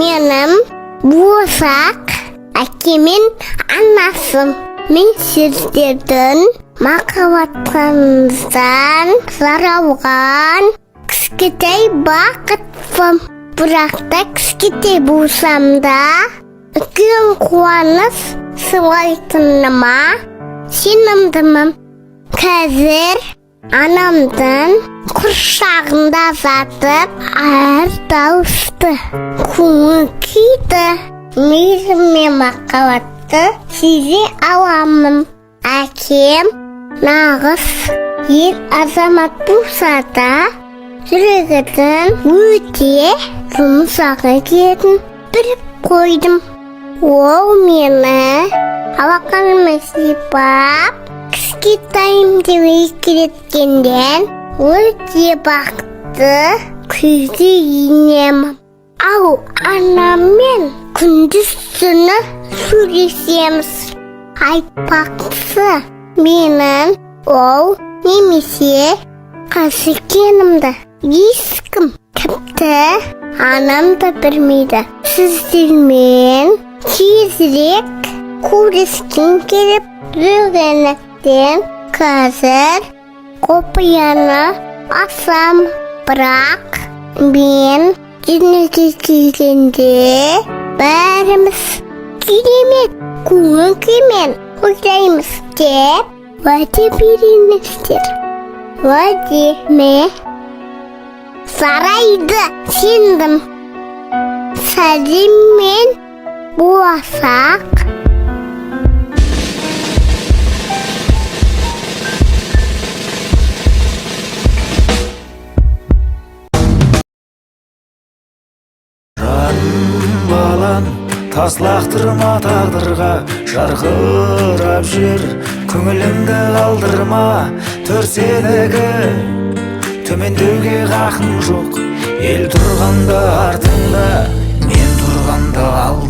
менің болсақ әкемен анасым. Мен сіздердің махаббатыңыздан заралған кішкентай бақытпын. Бірақ та кішкентай болсам да үлкен қуаныш сыйлайтыныма сенімдімін. Қазір анамдың құрсағында жатып әр дауысты көңіл күйді, мейірім мен махаббатты сезе аламын. Әкем нағыз ер азамат болса да жүрегінің өте жұмсақ екенін біліп қойдым. Ол мені алақаныма сипап кішкентайымды еркелеткенде өте бақытты күйге енемін. Ал анаммен күндіз-түні сөйлесеміз. Айтпақшы, менің ол немесе қыз екенімді ешкім, тіпті анам да білмейді. Сіздермен тезірек көріскім келіп жүргендіктен қазір құпияны ашам. Бірақ мен дүниеге келгенде бәріміз керемет көңіл күймен ойлаймыз деп уәде беріңіздер. Уәде ме? Жарайды, сендім. Сәлеммен болсақ. Балан таслақтырма тағдырға, жарқырап жүр көңіліңді қалдырма. Төрсенегі төмендеуге хақың жоқ. Ел тұрғанда артыңда, мен тұрғанда алдыңда.